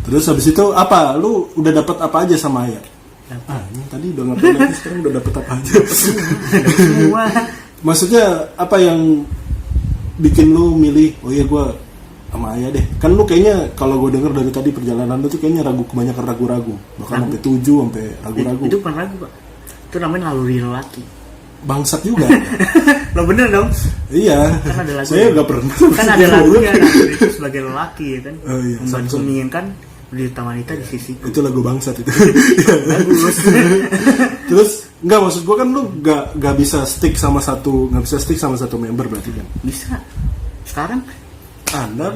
Terus habis itu apa? Lu udah dapat apa aja sama Aya? Ini tadi udah ngapain lagi, sekarang udah dapat apa aja? Semua. Maksudnya apa yang bikin lu milih? Oh iya gue sama Aya deh. Kan lu kayaknya kalau gue denger dari tadi perjalanan lu tuh kayaknya kebanyakan ragu-ragu. Bahkan sampai 7 sampai ragu-ragu. Itu bukan ragu, Pak. Itu namanya naluri lelaki. Bangsat juga. Lo bener dong? Iya. Kan ada lagu. Saya nggak pernah. Kan ada lagunya itu sebagai lelaki ya kan. Oh, iya. Membantu menginginkan berita wanita di sisiku. Itu lagu bangsat itu. Bagus. Terus nggak, maksud gue kan lu nggak bisa stick sama satu member berarti kan? Bisa. Sekarang Anda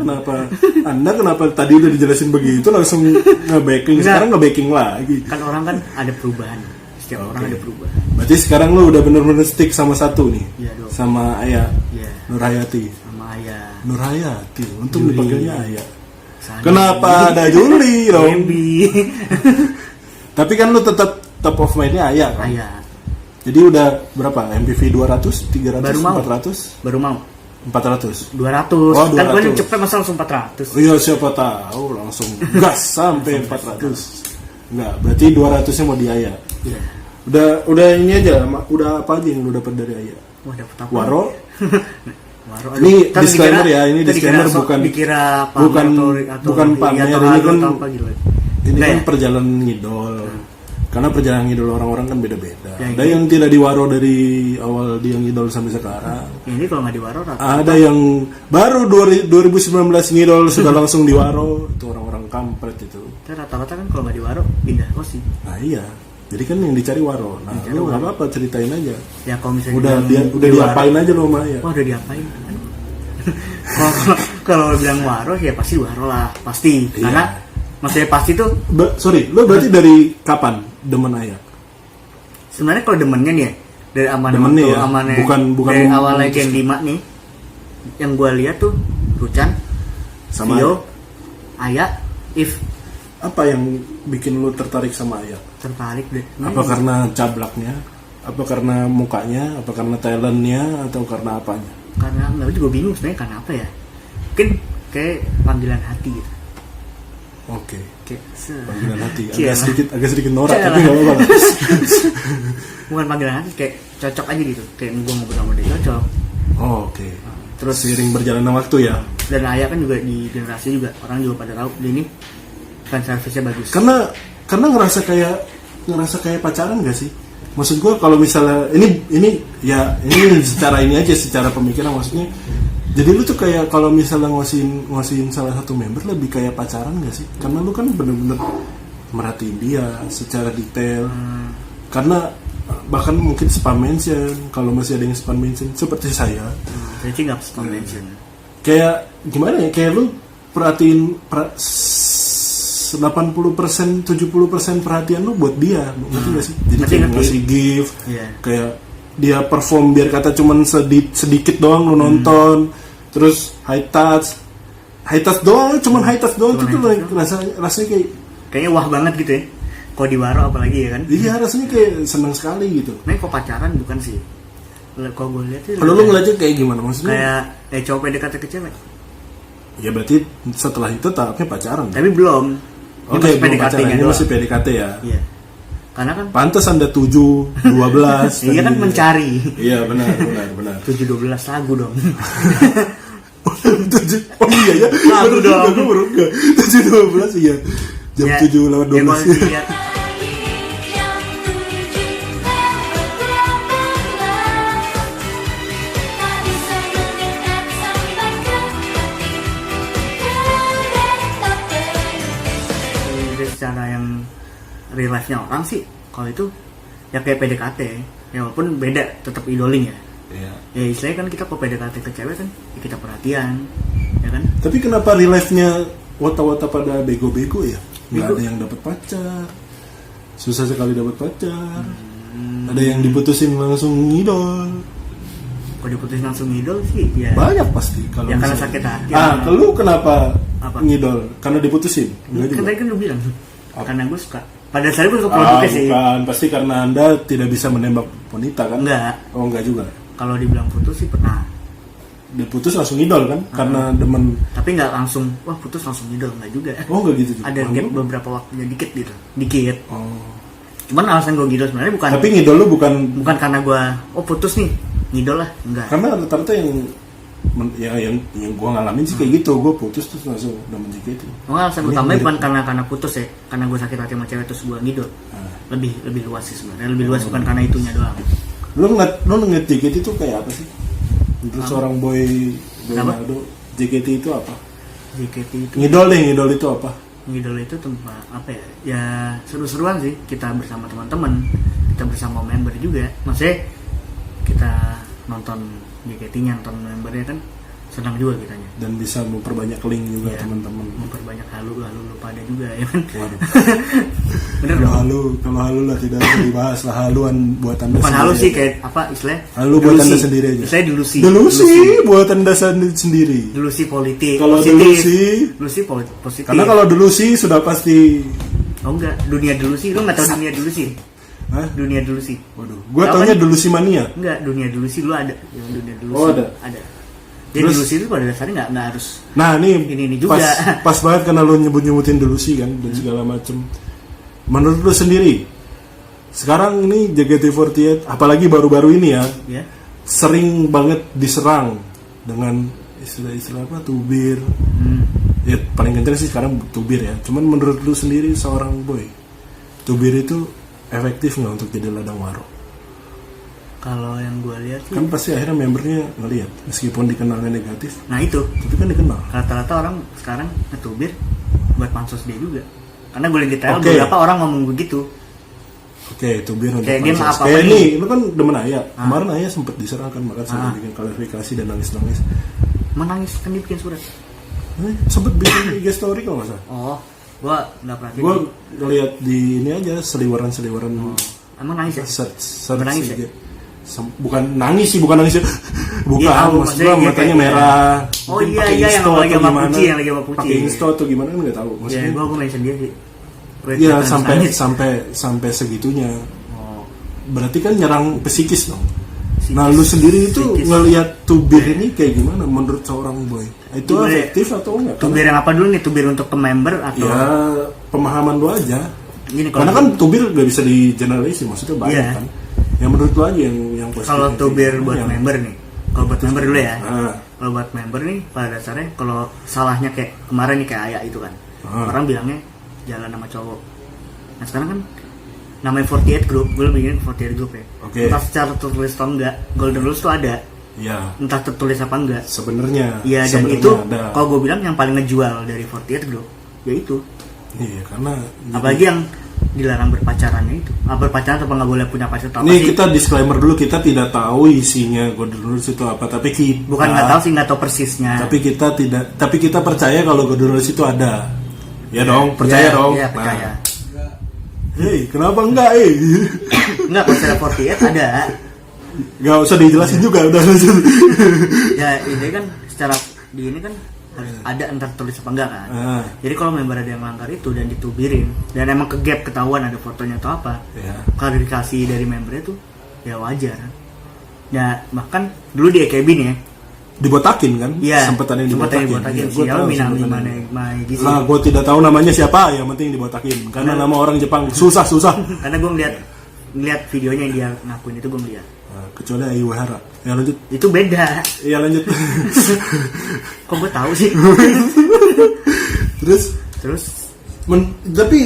kenapa tadi udah dijelasin begitu langsung nge-backing, sekarang nge-backing lagi? kan orang kan ada perubahan. Setiap orang ada perubahan. Berarti sekarang lu udah bener-bener stick sama satu nih? Iya dong. Sama Aya? Iya. Nurhayati? Sama Aya. Nurhayati, untung dipanggilnya Aya. Sana Kenapa ada Juli dong? Bambi. Tapi kan lu tetap top of mind-nya Aya kan? Aya. Jadi udah berapa? MPV 200, 300, Baru mau. 400? Baru mau. 400? 200. Oh, Kan 200. gue cepet masa langsung 400. Iya, siapa tahu langsung gas sampai 400. Enggak, berarti 200-nya mau di Aya. Iya. Udah ini aja, udah apa aja yang lu dapat dari Aya? Wah, dapat apa? Waro? Waro. Ini Tadi disclaimer dikira- ya, ini tadi disclaimer dikira bukan dikira bukan bukan pamer, ini kan ini Nggak kan ya? perjalanan ngidol. Karena perjalanan ngidol orang-orang kan beda-beda. Ya, Ada yang tidak diwaro dari awal dia ngidol sampai sekarang. Ini kalau nggak diwaro rata. Ada yang baru 2019 ngidol sudah langsung diwaro, itu orang-orang kampret itu. Rata-rata kan kalau nggak diwaro pindah kosi. Nah iya, jadi kan yang dicari waro. Nah Dicari lu nggak waro. apa-apa, ceritain aja. Ya kalau misalnya Udah bilang udah diwaro, diapain aja lo Maya? wah udah diapain. Kalau bilang waro ya pasti waro lah, pasti. Iya. Karena maksudnya pasti tuh Sorry, lo berarti dari kapan demen Aya? sebenarnya kalau demennya nih ya, dari Demennya ya, amannya bukan dari awal memutuskan. Legend 5 nih, yang gue lihat tuh Rucan, Sama Vio, Aya, If Apa yang bikin lo tertarik sama Aya? tertarik deh. Apa karena cablaknya? Apa karena mukanya? Apa karena talentnya? Atau karena apanya? Karena nggak, juga bingung sebenarnya karena apa ya? Mungkin kayak panggilan hati gitu. Oke, Kayak panggilan hati. Cialah. Agak sedikit norak, Cialah. tapi nggak apa-apa. Bukan panggilan hati, kayak cocok aja gitu. Kayak gue ngobrol sama dia cocok. Oh, oke. Terus Seiring berjalannya waktu ya. dan Aya kan juga di generasi juga orang juga pada tahu dia ini fan service-nya bagus. Karena ngerasa kayak pacaran gak sih? Maksud gue kalau misalnya ini secara ini aja, secara pemikiran maksudnya. Jadi lu tuh kayak kalau misalnya ngasihin salah satu member lebih kayak pacaran gak sih? Karena lu kan bener-bener merhatiin dia secara detail. Karena bahkan mungkin spam mention, kalau masih ada yang spam mention seperti saya. Saya sih nggak spam mention. Kayak gimana ya? Kayak lu perhatiin 80%, 70% perhatian lu buat dia, ngerti gak sih? Jadi kayak Ngerti. ngasih gift, Iya. kayak dia perform biar kata cuman sedikit doang lu nonton, terus high touch doang, cuman high touch doang, itu tuh rasanya kayak Kayaknya wah banget gitu ya. Kalau di Waro apalagi ya kan. iya, rasanya kayak senang sekali gitu. Nah, kok pacaran bukan sih. Kalau gue lihat sih Kalau lu ngeliatnya kayak gimana maksudnya? kayak cowok PDKT ke cewek. Ya berarti setelah itu tahapnya pacaran. Tapi belum. Ini Oke, masih belum pacaran, PDKT-nya ini doang. masih PDKT ya. Iya. Karena kan Pantes Anda 7, 12. iya kan tadi. mencari. Iya benar. 7-12 lagu dong. 7, oh iya ya. Lagu dong. Gue baru enggak. 7, 12 iya. Jam Ya, 7 lewat 12. ya, kalau dilihat, dari secara yang real life-nya orang sih, kalau itu ya kayak PDKT ya, walaupun beda tetap idoling ya. Iya. Ya istilahnya kan kita kalau PDKT ke cewek kan ya kita perhatian, ya kan. Tapi kenapa real life-nya wata-wata pada bego-bego ya? Nggak Bego. ada yang dapat pacar. Susah sekali dapat pacar. Ada yang diputusin langsung ngidol. Kalau diputusin langsung ngidol sih ya. Banyak pasti kalau Ya, karena misalnya. sakit hati. Kalau lu kenapa Apa? ngidol? Karena diputusin? Enggak Kan juga. tadi kan lu bilang Apa? karena gue suka. Pada dasarnya gue suka produknya sih. Bukan, pasti karena Anda tidak bisa menembak wanita kan? Enggak. Oh, enggak juga. Kalau dibilang putus sih pernah. udah putus langsung idol kan? Karena demen. Tapi nggak langsung, wah putus langsung idol, nggak juga. Oh nggak gitu juga. Ada gap beberapa waktunya dikit gitu, dikit. Oh. Cuman alasan gue ngidol sebenarnya bukan. Tapi ngidol lu bukan karena gue, putus nih, ngidol lah, enggak. Karena rata-rata yang gue ngalamin sih kayak gitu, gue putus terus langsung demen JKT. Alasan utamanya bukan karena putus ya, karena gue sakit hati sama cewek terus gue ngidol. Lebih luas sih sebenarnya, lebih luas bukan karena itunya doang. Lu ngeliat JKT itu kayak apa sih? Untuk seorang boy Ronaldo, JKT itu apa? JKT itu Ngidol itu apa? Ngidol itu tempat apa ya? Ya seru-seruan sih, kita bersama teman-teman, kita bersama member juga. Maksudnya kita nonton JKT-nya, nonton membernya kan senang juga kitanya. Dan bisa memperbanyak link juga teman-teman. Memperbanyak halu pada juga ya kan. Waduh. Bener dong. Kalau halu lah tidak usah dibahas lah, haluan buatan Anda Bukan sendiri. halu sih kayak apa istilahnya? Halu buatan Anda sendiri aja. Istilahnya delusi. Delusi buatan Anda sendiri. Delusi politik. Kalau delusi positif. Karena kalau delusi sudah pasti. Oh enggak, dunia delusi. Lu nggak tahu dunia delusi? Hah? Dunia delusi. Waduh, gua taunya delusi mania. Enggak, dunia delusi lu ada. Yang dunia delusi. Oh, ada. Jadi Terus, delusi itu pada dasarnya nggak harus. Nah ini juga. pas banget karena lu nyebutin delusi kan dan segala macem. Menurut lu sendiri, sekarang ini JKT48, apalagi baru-baru ini ya, sering banget diserang dengan istilah-istilah apa, tubir. Ya paling kencang sih sekarang tubir ya. Cuman menurut lu sendiri seorang boy, tubir itu efektif nggak untuk jadi ladang waro? Kalau yang gue lihat sih, Kan pasti akhirnya membernya ngelihat meskipun dikenalnya negatif. nah itu Tapi kan dikenal. rata-rata orang sekarang ngetubir buat pansos dia juga. Karena gue lihat di Thailand Oke. beberapa orang ngomong begitu. Oke, tubir untuk Kayak dia pansos. apa-apa Kayak nih. nih, lu kan demen Aya. Kemarin Aya sempat diserang kan, maka sampai bikin klarifikasi dan nangis-nangis. Menangis kan dia bikin surat. Sempet bikin IG story kalau nggak salah. Oh, gue nggak pernah. Gue ngeliat di ini aja seliweran. Emang nangis ya? Search Menangis IG. ya? Bukan nangis sih, bukan nangis. Bukan, Iya, tahu, maksud gue maksudnya matanya kayak- merah. Oh Mungkin iya, pakai iya, Insto yang lagi atau sama gimana. Puci, yang lagi sama Puci. Pakai Insto atau gimana kan nggak tahu. Ya, Maksudnya, gue mention dia sih. iya sampai segitunya. Oh, Berarti kan nyerang psikis dong. Psikis. Nah, lu sendiri itu Psikis. ngelihat tubir ini kayak gimana menurut seorang boy? Itu Tubir- efektif atau enggak? tubir yang apa dulu nih? Tubir untuk ke member atau? Ya pemahaman lu aja. Gini, Karena kan tubir gak bisa di generalisir, maksudnya banyak Iya. kan. Yang menurut lu aja yang positif. kalau tubir buat Yang- member nih, kalau buat member dulu ya. Ah. Kalau buat member nih, pada dasarnya kalau salahnya kayak kemarin nih kayak Aya itu kan, orang bilangnya jalan sama cowok. Nah sekarang kan namanya 48 group, gue bikin 48 group ya. Oke. Entah secara tertulis atau enggak, Golden Rules tuh ada. Iya. Entah tertulis apa enggak. Sebenarnya. Iya dan sebenarnya itu ada. kalau gue bilang yang paling ngejual dari 48 group, ya itu. Iya, karena Apalagi yang dilarang berpacarannya itu. Berpacaran atau nggak boleh punya pacar atau apa ini sih? kita disclaimer dulu, kita tidak tahu isinya Golden Rules itu apa, tapi kita Bukan nggak tahu sih, nggak tahu persisnya. tapi kita percaya kalau Golden Rules itu ada. Ya dong, percaya Iya, dong. Iya, percaya. Hei, kenapa enggak? Enggak, kalau secara 48 ada. Gak usah dijelasin juga, udah. Ya ini kan secara di ini kan harus ada entar tulis apa enggak kan. Jadi kalau member ada yang melanggar itu dan ditubirin dan emang ke gap ketahuan ada fotonya atau apa, Ya. klarifikasi dari membernya tuh ya wajar. Ya bahkan dulu di AKB nih ya. Dibotakin kan? Iya. Sempet ada yang dibotakin. Iya, Gua tahu Minami sempat ada. mana gitu. Lah, gue tidak tahu namanya siapa, yang penting dibotakin. Karena nama orang Jepang susah. Karena gue ngeliat videonya yang dia ngakuin itu gue ngeliat. Nah, kecuali Ayu Hara. Ya lanjut. Itu beda. Iya lanjut. Kok gue tahu sih? Terus tapi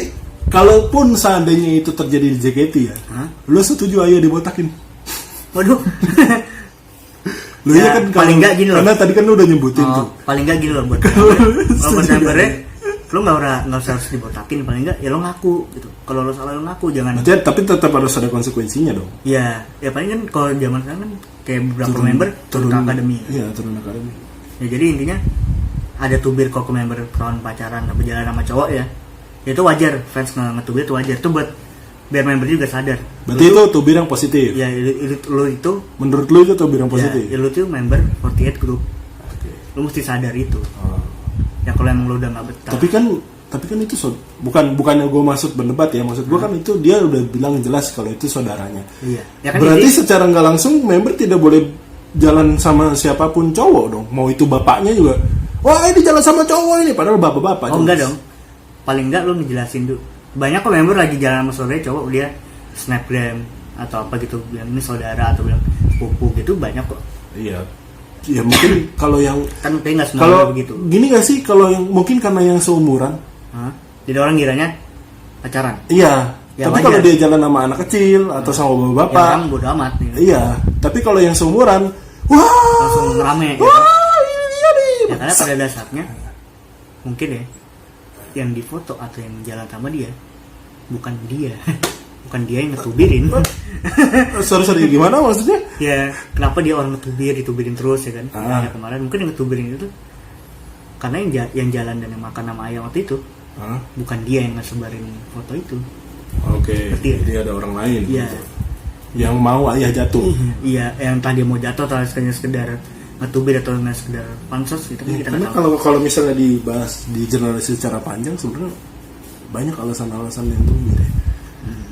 kalaupun seandainya itu terjadi di JKT ya, lu setuju Ayu dibotakin? Waduh. Lu Ya, kan paling nggak gini loh. Karena tadi kan lu udah nyebutin tuh. Paling nggak gini loh buat membernya. Kalau buat membernya, lu nggak usah harus dibotakin. Paling nggak ya lo ngaku gitu. Kalau lo salah lo ngaku, jangan. Berarti, tapi tetap harus ada konsekuensinya dong. Ya paling kan kalau zaman sekarang kan kayak beberapa member turun ke akademi. Iya, turun akademi. Ya jadi intinya ada tubir kok ke member tahun pacaran atau jalan sama cowok ya. Ya itu wajar, fans ngetubir itu wajar. Itu buat biar member juga sadar. Berarti itu tubir yang positif. Ya lo itu Menurut lu itu tubir yang positif. ya lo tuh member 48 group. Lo mesti sadar itu. Oh. Ya kalau emang lo udah nggak betah. Tapi kan itu bukannya gue maksud berdebat ya, maksud gue kan itu dia udah bilang jelas kalau itu saudaranya. Iya. Ya kan Berarti jadi- secara nggak langsung member tidak boleh jalan sama siapapun cowok dong. Mau itu bapaknya juga. Wah ini jalan sama cowok ini, padahal bapak-bapak. Oh enggak dong. Paling enggak lu ngejelasin dulu. Banyak kok member lagi jalan sama saudara cowok dia snapgram atau apa gitu bilang ini saudara atau bilang sepupu gitu banyak kok. Iya. Ya mungkin kalau yang Kan kayak nggak semua kalau begitu. gini nggak sih kalau yang mungkin karena yang seumuran. Hah? Jadi orang kiranya pacaran. Iya. Ya, tapi wajar. kalau dia jalan sama anak kecil atau sama Ya bapak, orang bodo amat nih. iya. Tapi kalau yang seumuran, wah, Langsung rame ya. wah, ini dia nih. Ya karena pada dasarnya mungkin ya yang difoto atau yang jalan sama dia bukan dia. Bukan dia yang ngetubirin. Sorry gimana maksudnya? Ya kenapa dia orang ditubirin terus ya kan? Ah. Ya, kemarin mungkin yang ngetubirin itu karena yang jalan dan yang makan sama ayam waktu itu Hah? bukan dia yang ngesebarin foto itu. Oke. Ngerti ya? Jadi ada orang lain. Iya. gitu. Yang mau ayah jatuh. Iya, yang tadi mau jatuh atau hanya sekedar ngetubir atau hanya sekedar pansos gitu kan kita Karena nggak tahu. kalau misalnya dibahas di jurnalistik secara panjang sebenarnya banyak alasan-alasan yang tubir ya.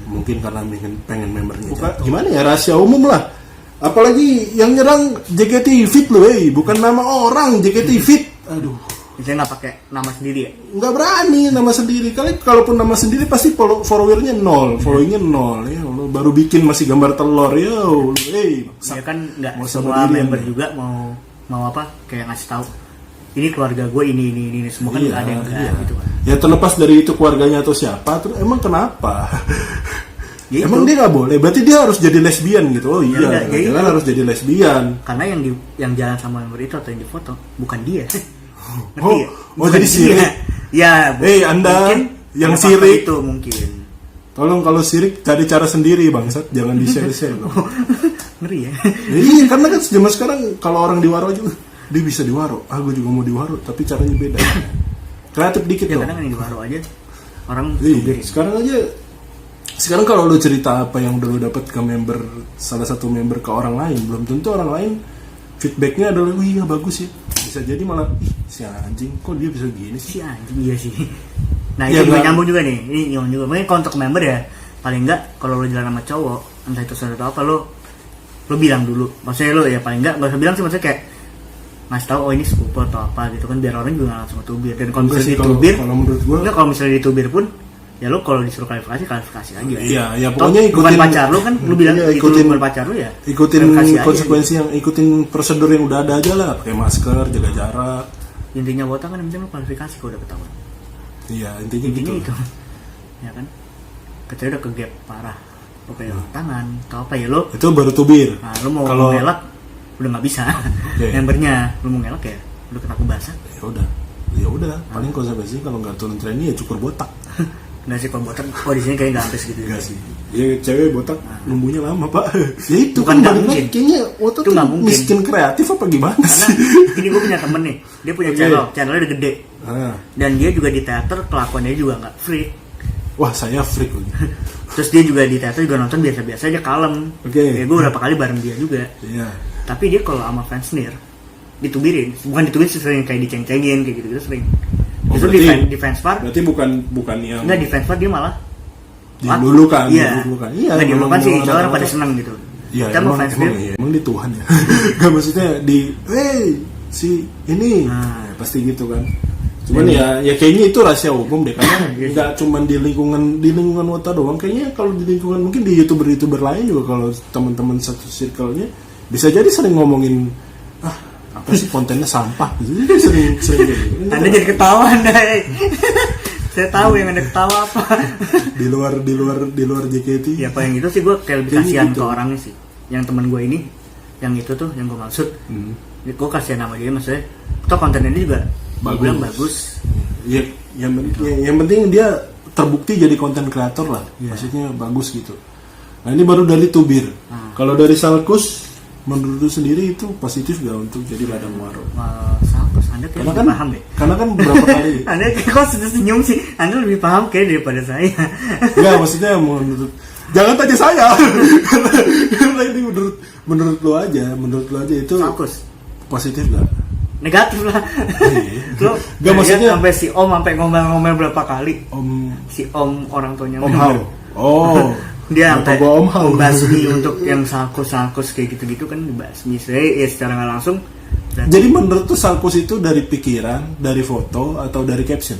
Mungkin karena pengen membernya jatuh. Gimana ya, rahasia umum lah. Apalagi yang nyerang JKT Fit loh, bukan nama orang JKT Fit. Aduh, Misalnya nggak pakai nama sendiri ya. nggak berani nama sendiri. Kalaupun nama sendiri pasti followernya nol, followingnya nol. Ya Allah, baru bikin masih gambar telur ya. Ya kan nggak Mau sama semua diri member ya. juga mau apa kayak ngasih tahu ini keluarga gue ini semua kan nggak ada yang enggak gitu kan. Ya terlepas dari itu keluarganya atau siapa, terus emang kenapa? Ya Emang itu. dia nggak boleh? Berarti dia harus jadi lesbian gitu? Oh iya, enggak, ya dia kan itu. harus jadi lesbian. Karena yang jalan sama member itu atau yang difoto bukan dia. Ngerti Oh, ya? oh, Bukan jadi dia. sirik. Ya, Anda mungkin yang ada faktor sirik. itu mungkin. Tolong kalau sirik cari cara sendiri bangsat, jangan di share-share. Ngeri ya. Iya, karena kan zaman sekarang kalau orang diwaro aja, dia bisa diwaro. Ah, gue juga mau diwaro, tapi caranya beda. Kreatif dikit Ya dong. kadang yang di baru aja orang Iya, tubirin. sekarang kalau lu cerita apa yang udah lu dapat ke member, salah satu member ke orang lain, belum tentu orang lain feedbacknya adalah wih ya bagus ya, bisa jadi malah ih si anjing kok dia bisa gini sih. Si anjing iya sih. Nah Ya, itu juga enggak. nyambung juga nih. Ini nyambung juga. Mungkin kalau untuk member ya paling enggak kalau lo jalan sama cowok entah itu saudara atau apa lo bilang dulu. Maksudnya lo ya paling enggak usah bilang sih, maksudnya kayak ngasih tahu oh ini sepupu atau apa gitu kan biar orang juga nggak langsung tubir. Dan kalau Enggak misalnya sih, kalau ditubir, menurut gua enggak kalau misalnya ditubir pun ya lo kalau disuruh klarifikasi aja. Iya, ya Toh, pokoknya bukan ikutin- pacar lo kan lo bilang iya, itu bukan pacar lo ya. ikutin klarifikasi aja. konsekuensi yang ikutin prosedur yang udah ada aja lah, pakai masker, jaga jarak. Intinya botak kan yang penting lo klarifikasi kalau udah ketahuan. Iya, intinya Intinya gitu. itu. Ya kan? Kecuali udah ke gap parah. Lo pegang tangan atau apa ya lo. Itu baru tubir. Nah, lo mau Kalau- ngelak udah nggak bisa. Oke. Membernya lo mau ngelak ya udah kena basah. Ya udah, paling konsekuensi kalau nggak turun training ya cukur botak. Nggak sih kalau botak, oh di sini kayak nggak sampai segitu. Enggak sih. Ya cewek botak numbuhnya lama, Pak. Ya itu Bukan nggak balik lagi, mungkin. kayaknya otot Itu tuh nggak mungkin. miskin kreatif apa gimana Karena sih? ini gue punya temen nih, dia punya Oke. channelnya udah gede. Ah. Dan dia juga di teater kelakuannya juga nggak free. Wah, saya freak lagi. Terus dia juga di teater juga nonton biasa-biasa aja kalem. Oke. Ya gue berapa kali bareng dia juga. Iya. Tapi dia kalau sama fans sendiri ditubirin, bukan ditubirin sih, sering kayak diceng-cengin kayak gitu sering. Oh, Justru berarti- di fans part, Berarti bukan yang enggak di fans part dia malah dilulukan, Iya. dilulukan. Iya, Nggak dilulukan sih, memang soalnya orang pada orang- seneng gitu. Iya, Kita mau emang, fans emang, dia, iya, emang di Tuhan ya. Gak maksudnya di si ini Nah. pasti gitu kan. Cuman ya kayaknya itu rahasia umum deh, karena nggak cuman di lingkungan Wota doang. Kayaknya kalau di lingkungan mungkin di youtuber lain juga, kalau teman-teman satu circle-nya bisa jadi sering ngomongin apa sih kontennya sampah gitu. Jadi sering gitu. Anda jadi ketawa Anda. Saya tahu yang Anda ketawa apa. di luar JKT. Ya apa yang itu sih gue kayak lebih Kayaknya kasihan gitu. ke orangnya sih. Yang teman gue ini, yang itu tuh yang gue maksud. Hmm. Gue kasihan sama dia, maksudnya toh kontennya dia juga Bagus. bilang bagus. Ya, yang penting dia terbukti jadi konten kreator lah. Iya. Maksudnya bagus gitu. Nah ini baru dari tubir. Kalau dari Salkus, menurut lu sendiri itu positif gak untuk jadi ladang waro? Salkus, Anda kayak Karena lebih kan, paham deh. karena kan berapa kali? Anda kok sudah senyum sih? Anda lebih paham kayak daripada saya. Enggak, maksudnya menurut, jangan tanya saya. Karena ini menurut lu aja itu Salkus. positif gak? Negatif lah. Lo Nggak, maksudnya- sampai si Om sampai ngomel-ngomel berapa kali. Om Si Om orang tuanya Om Hao. Oh, dia Kenapa sampai gua Om Hao? membasmi untuk yang salkus kayak gitu-gitu kan dibasmi. Saya ya secara nggak langsung. Dan Jadi menurut tuh salkus itu dari pikiran, dari foto, atau dari caption?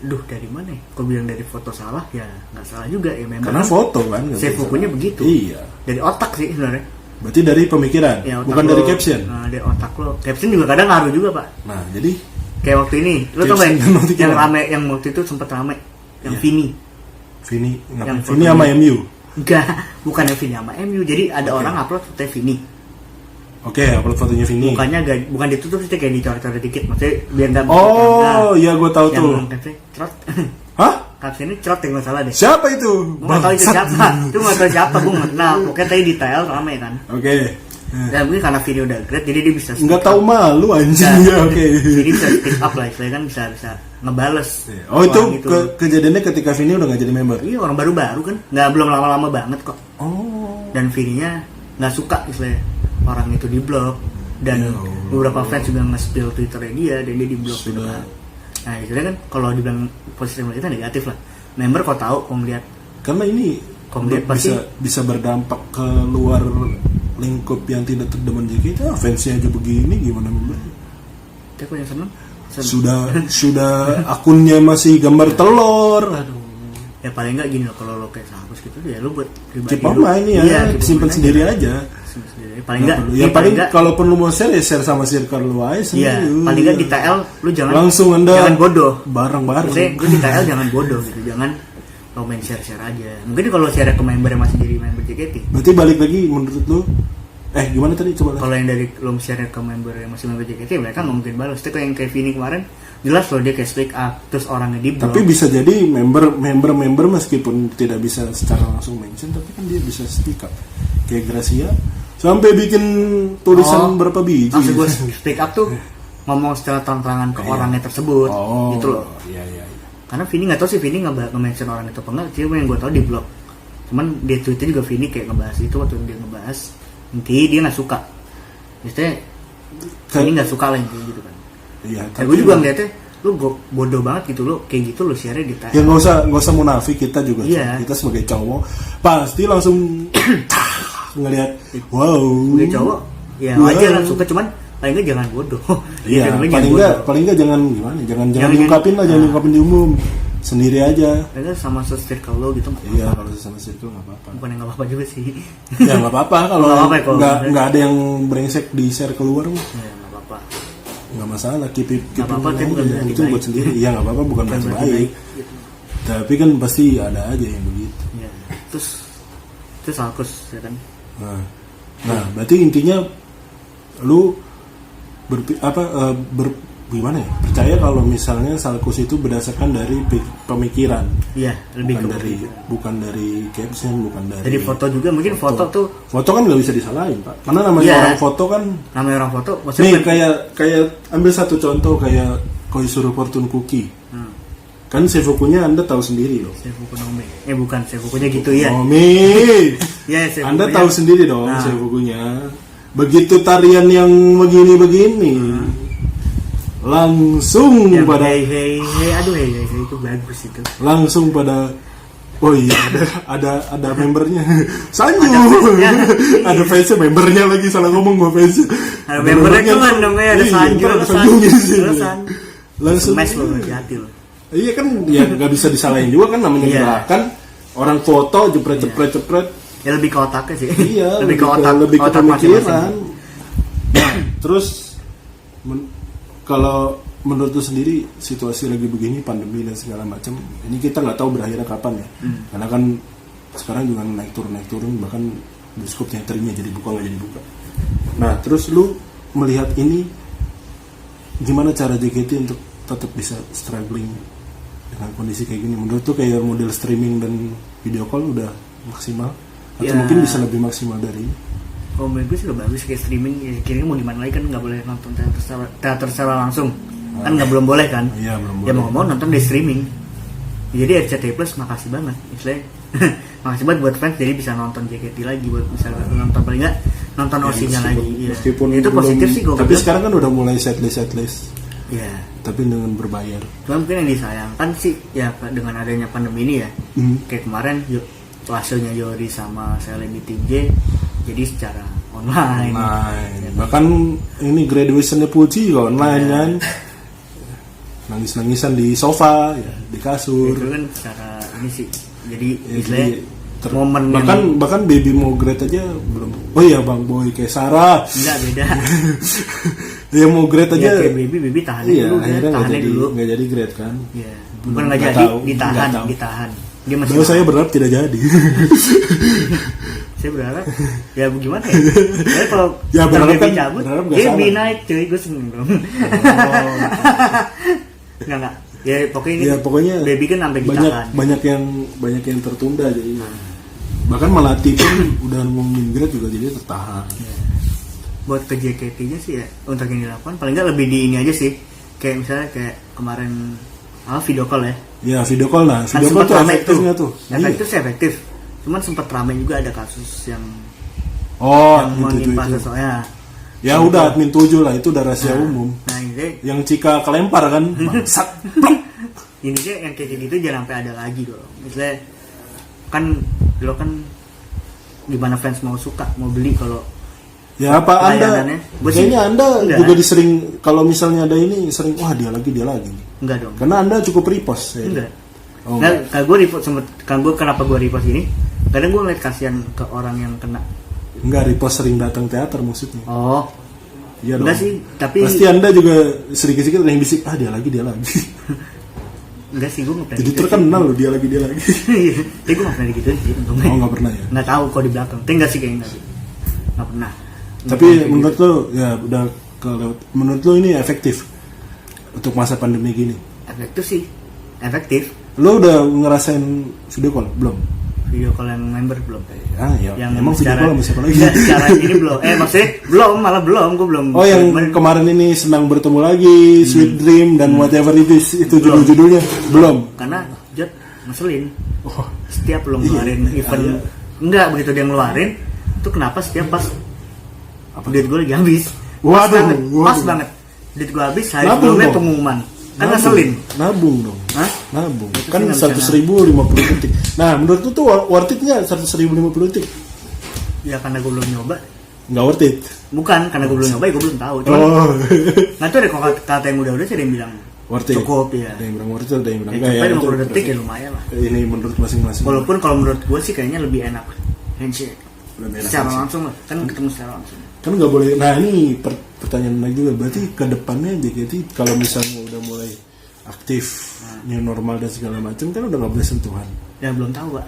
dari mana ya? Kau bilang dari foto salah ya nggak salah juga ya memang. Karena foto kan. nggak Saya bisa fokunya salah. begitu. Iya. Dari otak sih sebenarnya. Berarti dari pemikiran, Ya, otak bukan lo, dari caption. Nah, dari otak lo. Caption juga kadang ngaruh juga pak. Nah, jadi Kayak waktu ini, lo tau Caption nggak kan waktu yang gimana? rame, yang waktu itu sempat rame, yang Iya. Vini. Vini, Yang Vini fotonya. sama MU. Enggak, bukan yang Vini sama MU. Jadi ada Oke. orang upload foto Vini. Oke, upload fotonya Vini. Mukanya agak, bukan ditutup sih, kayak dicoret-coret dikit. Maksudnya biar nggak Oh, iya gue tahu yang tuh. captionnya cerot. Hah? Captionnya cerot ya nggak salah deh. Siapa itu? Gue nggak tahu itu Bangsat. siapa. Itu nggak tahu siapa gue nggak kenal. Pokoknya tadi detail rame kan. Oke. Dan mungkin karena video udah great, jadi dia bisa Nggak tahu malu anjing Nah, ya, oke. Jadi bisa speak up lah, istilahnya kan bisa ngebales. Oh itu orang kejadiannya ketika Vini udah nggak jadi member. Iya orang baru-baru kan, belum lama-lama banget kok. Oh. Dan Vini-nya nggak suka istilahnya orang itu di blok, dan Ya. beberapa fans juga nge-spill Twitternya dia dan dia di blok gitu Sudah. kan. Nah istilahnya kan kalau dibilang positif kita negatif lah. Member kok tahu kok ngeliat Karena ini Komplek pasti. bisa berdampak ke luar lingkup yang tidak terdemen JKT. Fansnya aja begini gimana member? dia kok yang seneng. Sudah akunnya masih gambar telur. Aduh. Ya paling nggak gini loh, kalau lo kayak sahabat gitu ya lo buat pribadi Keep lo. on main ya, Iya, keep on simpen main sendiri aja. Simpen sendiri. Paling Nggak nggak perlu. Ya paling kalau perlu mau share ya share sama circle lu aja Iya, sendiri. paling nggak di TL lu jangan Langsung Anda jangan bodoh. bareng-bareng. Maksudnya gue di TL jangan bodoh gitu, jangan lo main share aja. Mungkin kalau share ke member yang masih jadi member JKT. Berarti balik lagi menurut lu gimana tadi coba? Kalau yang dari lo share ke member yang masih member JKT, mereka nggak mungkin balas. Itu kayak yang kayak Vini kemarin, jelas loh dia kayak speak up, terus orangnya di blok. Tapi bisa jadi member meskipun tidak bisa secara langsung mention, tapi kan dia bisa speak up. Kayak Gracia sampai bikin tulisan berapa biji. Maksud gue speak up tuh ngomong secara terang-terangan ke Iya. orangnya tersebut, Oh, gitu loh. Iya. Karena Vini nggak tahu sih Vini nge-mention orang itu apa enggak, cuma yang gue tahu di blog. Cuman di Twitter juga Vini kayak ngebahas itu waktu dia ngebahas, intinya dia nggak suka. Maksudnya Vini nggak suka lah intinya gitu kan. Iya. Tapi gue juga ngeliatnya lu bodoh banget gitu lo kayak gitu lo share di Ya nggak usah munafik, kita juga. Iya. Kita sebagai cowok pasti langsung ngelihat wow. Sebagai cowok ya Wow. wajar lah suka, cuman paling nggak jangan bodoh. Iya, Jangan paling nggak jangan gimana? Jangan Jangan- diungkapin lah, jangan Ah. diungkapin di umum. Sendiri aja. Paling nggak sama circle lo gitu. Iya, kalau sama circle nggak apa-apa. Bukan yang nggak apa-apa juga sih. Ya nggak apa-apa kalau Nggak apa-apa ya, kalau nggak ada yang brengsek di share keluar mah Ya nggak apa-apa. nggak masalah. Keep Nggak apa-apa, it tapi bukan aja. berarti Itu buat baik. sendiri. Iya nggak apa-apa, bukan berarti berarti baik. gitu. Tapi kan pasti ada aja yang begitu. Ya. Terus Alkus ya kan. Nah, berarti intinya lu gimana ya? Percaya kalau misalnya salkus itu berdasarkan dari pemikiran, Iya, lebih bukan ke dari bukan dari caption, bukan dari. Dari foto juga mungkin foto tuh Foto kan nggak bisa disalahin, Pak. Karena namanya Iya. orang foto kan. namanya orang foto Nih maksudnya kayak ambil satu contoh kayak Koizuru Fortune Cookie. Hmm. Kan seifukunya Anda tahu sendiri loh. Seifuku Nome. Bukan Seifukunya gitu ya. Omi. Iya, Seifukunya. Anda tahu sendiri dong Nah. seifukunya. Begitu tarian yang begini-begini. Langsung Yang pada hey, aduh hey itu bagus itu. langsung pada oh iya ada membernya. Sanyu. fansnya. Ada fansnya, membernya lagi salah ngomong gua fansnya. Ada membernya kan namanya ada Iya, Sanju, ntar ada Sanjunya sih. Ada Sanju. Langsung Smash lo hati lo. Iya kan ya nggak bisa disalahin juga kan namanya Iya. gerakan orang foto jepret. Ya lebih ke otaknya sih. Iya, lebih ke otak, lebih ke otak pemikiran. masing-masing. Nah, terus kalau menurut lu sendiri situasi lagi begini, pandemi dan segala macam, ini kita nggak tahu berakhirnya kapan ya. Karena kan sekarang juga naik turun, bahkan bioskop teaternya jadi buka nggak jadi buka. Nah, terus lu melihat ini gimana cara JKT untuk tetap bisa struggling dengan kondisi kayak gini? Menurut tuh kayak model streaming dan video call udah maksimal atau Ya. mungkin bisa lebih maksimal dari ini? Oh menurut gue sih udah bagus kayak streaming. Ya, kira-kira mau gimana lagi kan nggak boleh nonton teater secara langsung. Kan nggak belum boleh kan? Iya, belum Ya boleh. mau nonton di streaming. Jadi RCTI Plus makasih banget. Istilahnya makasih banget buat fans jadi bisa nonton JKT lagi, buat bisa nonton paling nggak nonton Ya, OC-nya lagi. Iya. meskipun itu belum- positif sih gue. tapi sekarang kan udah mulai setlist ya. tapi dengan berbayar. Cuma mungkin yang disayangkan sih ya dengan adanya pandemi ini ya. Hmm. Kayak kemarin hasilnya Yori sama Celebrity J jadi secara online. Bahkan ini graduationnya Puji juga online kan, nangis-nangisan di sofa ya, di kasur. Itu kan secara ini sih jadi Ya, istilahnya jadi momen bahkan baby mau grade aja belum. Oh iya Bang Boy kayak Sarah. enggak beda. Dia mau grade aja. Ya, kayak baby tahan Iya, dulu, akhirnya tahannya dulu. nggak jadi grade kan. Iya. Bukan nggak Nggak jadi, tahu, ditahan, nggak tahu. ditahan. Dia masih Bahwa saya berharap tidak jadi. saya berharap ya gimana ya? Saya kalau Ya, berharap baby kan- cabut, berharap nggak dia salah. lebih naik cuy, gue seneng dong. Oh, Enggak. Ya pokoknya ini ya pokoknya baby kan sampai ditahan. banyak yang tertunda jadi. Bahkan Melati pun udah ngomongin grade juga jadi tertahan. Buat ke JKT-nya sih ya untuk yang dilakukan paling nggak lebih di ini aja sih, kayak misalnya kayak kemarin video call ya. Ya video call Kan video call sempet tuh rame efektif nggak tuh? Efektif sih efektif. Cuman sempat rame juga ada kasus yang Oh, yang menimpa sesuatu. Ya udah admin 7 lah, itu udah rahasia umum. Nah ini Yang Cika kelempar kan, bangsat, plong. ini sih yang kayak gitu jangan sampai ada lagi dong. Misalnya kan lo kan gimana fans mau suka mau beli kalau Ya apa Anda? layanannya. Gua sih Kayaknya Anda enggak. juga disering kalau misalnya ada ini sering wah dia lagi. enggak dong. Karena Anda cukup repost. Ya. Enggak. Oh, Nah, enggak. kalau gue repost sempet, kan gue kenapa gue repost ini? Kadang gue ngeliat kasihan ke orang yang kena. Enggak repost sering datang teater maksudnya. Oh, Iya enggak dong. sih, tapi Pasti Anda juga sedikit-sedikit ada yang bisik, dia lagi. enggak sih gue nggak pernah. Jadi gitu terkenal loh dia lagi. sih. Tapi gue nggak pernah gitu sih. Untungnya. Oh nggak pernah ya. Nggak tahu kok di belakang. Tapi enggak sih kayaknya enggak sih. Nggak pernah. Tapi menurut lo ya udah kelewat. Menurut lo ini efektif untuk masa pandemi gini? Efektif sih, efektif. Lo udah ngerasain video call belum? Video call yang member belum? Ya, Yang emang video secara- call sama siapa lagi? Enggak, secara ini belum. Maksudnya belum, malah belum. Gue belum. Oh yang kemarin ini senang bertemu lagi, Sweet Dream dan whatever itu Belum. judul-judulnya belum. Karena Jod ngeselin. Oh, Setiap lo Iya, ngeluarin event iya. enggak begitu dia ngeluarin itu kenapa setiap pas Apa duit gue lagi habis Waduh, pas waduh. banget duit gue habis hari Nabung sebelumnya dong. pengumuman kan nabung. ngeselin. Nabung dong. Hah? Nabung. Itu Kan sih nggak bisa 100.000 50 detik. Nah, menurut lu tuh worth it nggak 100.000 50 detik? Ya karena gue belum nyoba, Nggak worth it. bukan karena gue belum nyoba ya gue belum tahu. Cuman Oh. nggak tahu deh kalau kata yang udah sih ada yang bilang Worth it. cukup ya. Ada yang bilang worth it, ada yang bilang Ya, nggak, sampai itu 50 detik ya berarti. lumayan lah. Ini menurut masing-masing. Walaupun kalau menurut gue sih kayaknya lebih enak handshake Lebih enak secara handshake. langsung lah, kan ketemu secara langsung. Kan nggak boleh. Nah ini pertanyaan lagi juga. Berarti ke depannya JKT kalau misalnya udah mulai aktif, new normal dan segala macam kan udah nggak boleh sentuhan. Ya belum tahu pak.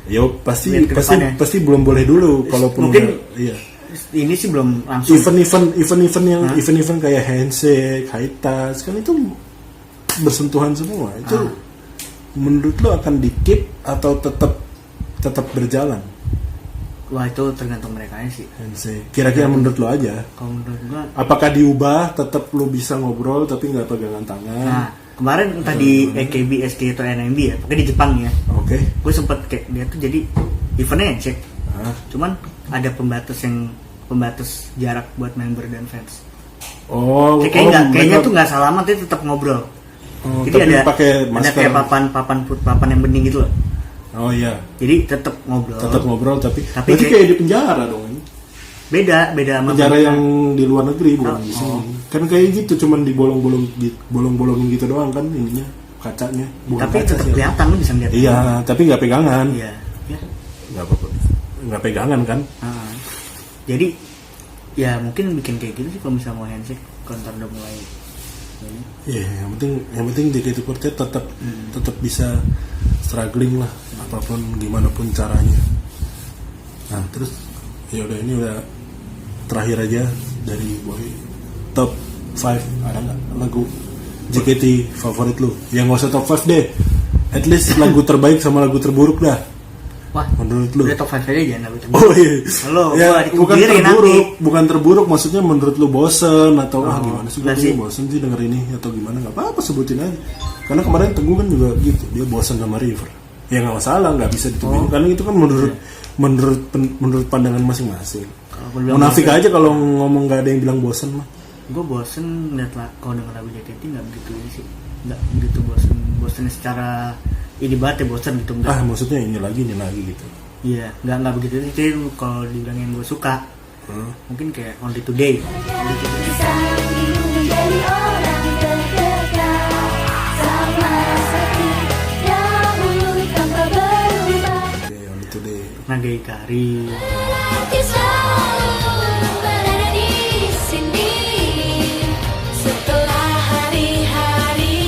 Yo pasti Lihat ke pasti depannya. pasti belum boleh dulu. Kalaupun Mungkin udah, iya. Ini sih belum langsung. Event yang event kayak handshake, high touch kan itu bersentuhan semua. Itu menurut lo akan di keep atau tetap berjalan? Wah itu tergantung mereka sih. Handshake. Kira-kira menurut lo aja. Kalau menurut gua, Apakah diubah tetap lo bisa ngobrol tapi nggak pegangan tangan? nah kemarin entah di AKB, SK atau NMB ya, pokoknya di Jepang ya, Oke. gue sempet kayak dia tuh jadi eventnya handshake, Ah. cuman ada pembatas jarak buat member dan fans. Oh, Kayaknya mereka- tuh nggak salaman tapi tetap ngobrol. Oh, Jadi tapi ada pakai ada masker. kayak papan yang bening gitu loh. Oh iya, Jadi tetap ngobrol. tetap ngobrol tapi Tapi berarti kayak- kayak di penjara dong. Beda sama Penjara mereka. yang di luar negeri bukan Oh, di sini. Kan kayak gitu cuman dibolong-bolongin gitu doang kan ininya kacanya. Bukan Tapi kaca tetap sih. kelihatan lu bisa ngeliat. Iya, tapi nggak pegangan. Iya. Ya. Nggak apa-apa. Nggak pegangan kan? Ah. Jadi ya mungkin bikin kayak gitu sih kalau misalnya mau handshake kontar udah mulai ini. Iya, yang penting JKT Quartet tetap bisa struggling lah apapun gimana pun caranya. Nah, terus ya udah ini udah terakhir aja dari Boy. Top 5 ada nggak lagu JKT favorit lu? Yang nggak usah top 5 deh. At least lagu terbaik sama lagu terburuk dah. Wah, Menurut lu? udah top 5 aja jangan lebih Oh iya. Halo, Ya, gua bukan dikubirin terburuk, bukan terburuk maksudnya menurut lu bosen atau Oh, gimana sih? enggak Gue sih. bosen sih denger ini atau gimana? Nggak apa-apa sebutin aja. Karena kemarin Teguh kan juga gitu, dia bosen sama River. Ya nggak masalah, nggak bisa dituduhin. Karena itu kan menurut pandangan masing-masing. Kalau gua bilang Munafik bosen, aja kalau ngomong nggak ada yang bilang bosen mah. gue bosen ngeliat lah kalau denger lagu JKT nggak begitu ini sih, nggak begitu bosen secara ini banget ya bosen gitu enggak. Ah maksudnya ini lagi gitu. Iya, nggak begitu sih kalau dibilang yang gue suka. Mungkin kayak Only Today. Bisa menjadi orang terdekat sama seperti dahulu tanpa berubah. Oke, Only Today. Nagai Kari. Selalu berada di sini setelah hari-hari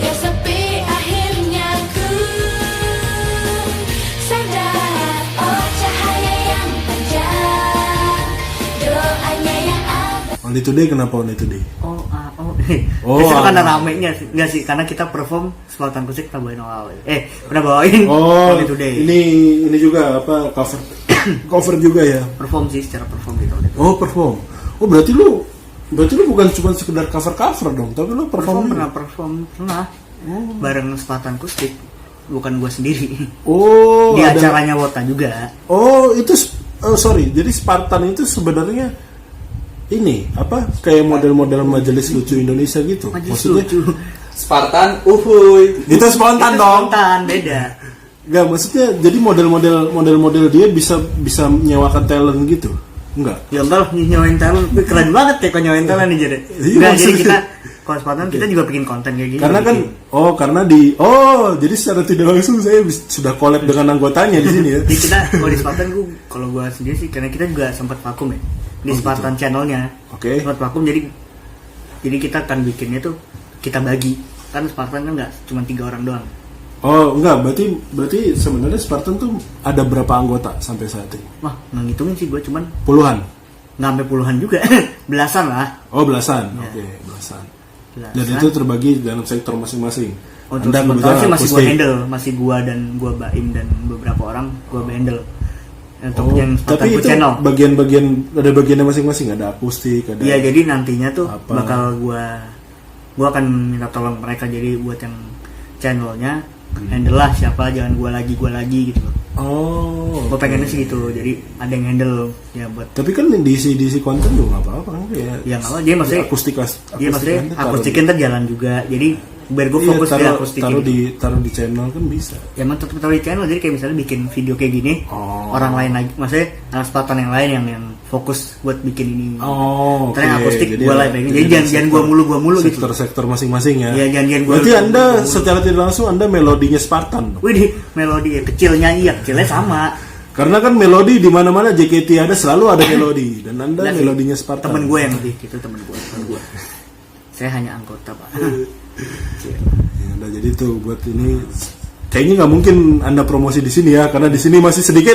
yang sepi, akhirnya ku sadar. Oh, cahaya yang panjang, doanya yang abadi. Only Today kenapa Only Today? Oh, itu karena ramenya sih. Enggak sih, karena kita perform Spartan Kusik kita bawain awal. Pernah bawain Only Today. Ini juga apa cover cover juga ya? Perform sih, secara perform gitu. Oh, perform. Oh, berarti lu bukan cuma sekedar cover dong, tapi lu perform. Pernah. Bareng Spartan Kusik, bukan gua sendiri. Oh, Di acaranya Wota juga. Oh, itu sorry. Jadi Spartan itu sebenarnya ini apa kayak model-model majelis lucu Indonesia gitu. Maksudnya Lucu. Spartan, uhuy. itu spontan Itu dong. Spontan, beda. Enggak, maksudnya jadi model-model dia bisa menyewakan talent gitu. Enggak. Ya enggak lah, nyawain talent. Keren banget ya kalau nyawain talent nih jadi. Iya, Nah, jadi maksudnya. kita kalau Spartan kita juga bikin konten kayak gini. Karena kan jadi secara tidak langsung saya sudah collab dengan anggotanya di sini ya. Jadi kita kalau di Spartan kalau gua sendiri sih karena kita juga sempat vakum ya di Spartan channelnya. Oke. Sempat vakum jadi kita akan bikinnya tuh kita bagi. Kan Spartan kan nggak cuma 3 orang doang. Oh, enggak, berarti sebenarnya Spartan tuh ada berapa anggota sampai saat ini? Wah, nggak ngitungin sih gua cuman Puluhan. nggak sampai puluhan juga. Belasan lah. Oh, belasan. Ya. Oke, belasan. Belasan. Dan itu terbagi dalam sektor masing-masing. Untuk Anda sementara sih kebetulan masih gua akustik. handle, masih gua dan gua Baim dan beberapa orang gua handle. Untuk Oh, yang Spartan tapi Ku itu channel. bagian-bagian ada bagiannya masing-masing, ada akustik, ada. Iya, jadi nantinya tuh Apa? bakal gua akan minta tolong mereka jadi buat yang channelnya handle lah siapa, jangan gua lagi gitu loh. Oh. Gua pengennya sih gitu, jadi ada yang handle ya buat Tapi kan diisi konten tuh nggak apa-apa kan ya. ya nggak apa, dia maksudnya akustik maksudnya Anda taruh akustiknya ntar jalan juga, jadi biar gue Iya, fokus di akustik ini. taruh di channel kan bisa. Ya emang tetap taruh di channel, jadi kayak misalnya bikin video kayak gini, Oh. orang lain lagi, maksudnya anak Spartan yang lain yang fokus buat bikin ini. Oh, Ntar yang oke. akustik Jadi gue ada- live kayak gini, jadi jadi ada jangan gua mulu gitu. sektor masing-masing ya. Iya, jangan gua. Berarti Anda mulu. secara tidak langsung Anda melodinya Spartan dong. Wih, melodi ya, kecilnya sama. Karena kan melodi di mana-mana JKT ada selalu ada melodi dan Anda Nah, sih, melodinya Spartan. Temen gue yang lebih gitu, temen gue. Saya hanya anggota, Pak. Ya, udah, jadi tuh buat ini kayaknya nggak mungkin Anda promosi di sini ya karena di sini masih sedikit.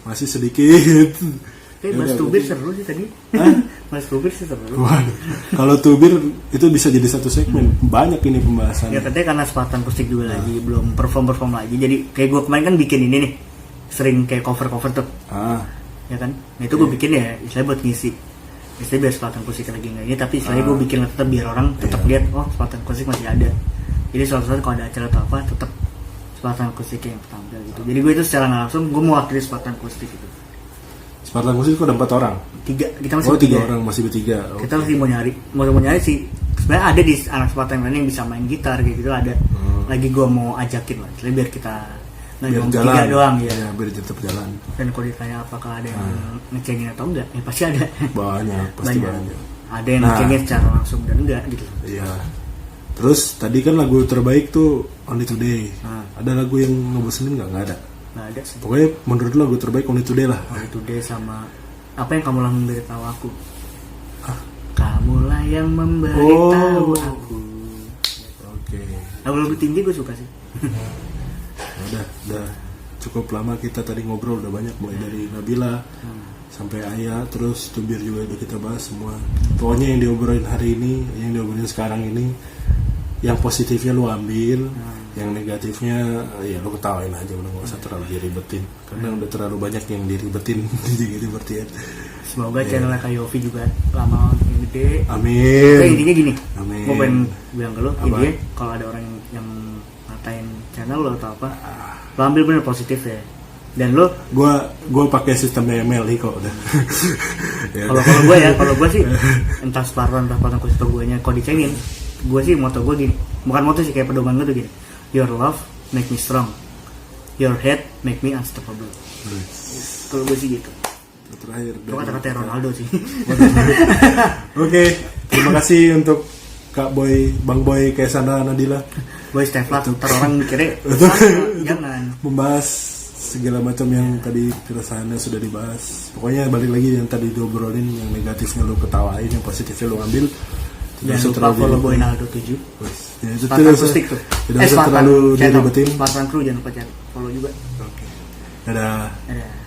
Mas Yaudah, Tubir seru sih tadi. Hah? Mas Tubir sih seru. Waduh, kalau tubir itu bisa jadi satu segmen. Banyak ini pembahasannya. Ya katanya karena Spartan Kustik juga lagi belum perform lagi. Jadi kayak gue kemarin kan bikin ini nih, sering kayak cover tuh, Ah, ya kan? Nah itu gue bikin ya, istilahnya buat ngisi. Istilahnya biar Spartan Kustik lagi nggak ini, tapi istilahnya gue bikin tetap biar orang tetap lihat, oh Spartan Kustik masih ada. Jadi suatu kalau ada acara atau apa, tetap Spartan Kustik yang tampil gitu. Jadi gue itu secara nggak langsung gue mewakili Spartan Kustik gitu. Spartan Kusik kok ada 4 orang. 3, kita masih Oh, 3 bertiga. orang masih bertiga. Kita masih mau nyari sih. Sebenarnya ada di anak Spartan lain yang bisa main gitar kayak gitu ada. Lagi gue mau ajakin lah, jadi biar kita nggak Biar cuma jalan. bertiga doang ya. Ya, biar tetap jalan. Dan kalau ditanya apakah ada yang ngecengin atau enggak, ya pasti ada. Banyak, pasti banyak. Ada yang Nah. ngecengin secara langsung dan enggak gitu. Iya. Terus tadi kan lagu terbaik tuh Only Today. Ah. Ada lagu yang ngebosenin nggak ada. Nggak ada sih. Pokoknya menurut lo lagu terbaik Only Today lah. Only Today sama apa yang kamulah memberitahu aku. Kamulah yang memberitahu Oh. aku. Oke. Lagu lebih tinggi gue suka sih. Udah cukup lama kita tadi ngobrol, udah banyak mulai dari Nabila sampai Ayah, terus Tubir juga udah kita bahas semua. Pokoknya yang diobrolin hari ini, yang diobrolin sekarang ini, yang positifnya lu ambil, yang negatifnya ya lu ketawain aja, udah nggak usah terlalu diribetin karena udah terlalu banyak yang diribetin gitu berarti ya. Semoga channelnya Kak Yofi juga lama makin gede. Amin. Oke, intinya gini, Amin. gue pengen bilang ke lo, Apa? intinya kalau ada orang yang ngatain channel lo atau apa, lo ambil bener positif ya. Dan lo, Gua pakai sistem ML kok udah. Ya kalau udah. kalau gue sih, entah Spartan konsisto gue nya, kalau dicengin, gue sih moto gue gini, bukan moto sih kayak pedoman gue tuh gini, your love make me strong. your head make me unstoppable. Kalau gue sih gitu. Terakhir Itu kata-kata Ronaldo sih. Oke, terima kasih untuk Kak Boy, Bang Boy, Kaisana, Nadila Boy stay flat, ntar orang mikirnya jangan. membahas segala macam yang tadi keresahannya sudah dibahas. Pokoknya balik lagi yang tadi diobrolin, yang negatifnya lu ketawain, yang positifnya lu ambil. Jangan lupa follow Boy Naldo 7. Ya, itu Spartan tidak Akustik tuh. tidak usah terlalu diribetin. Spartan Crew jangan lupa follow juga. Oke. Dadah. Dadah.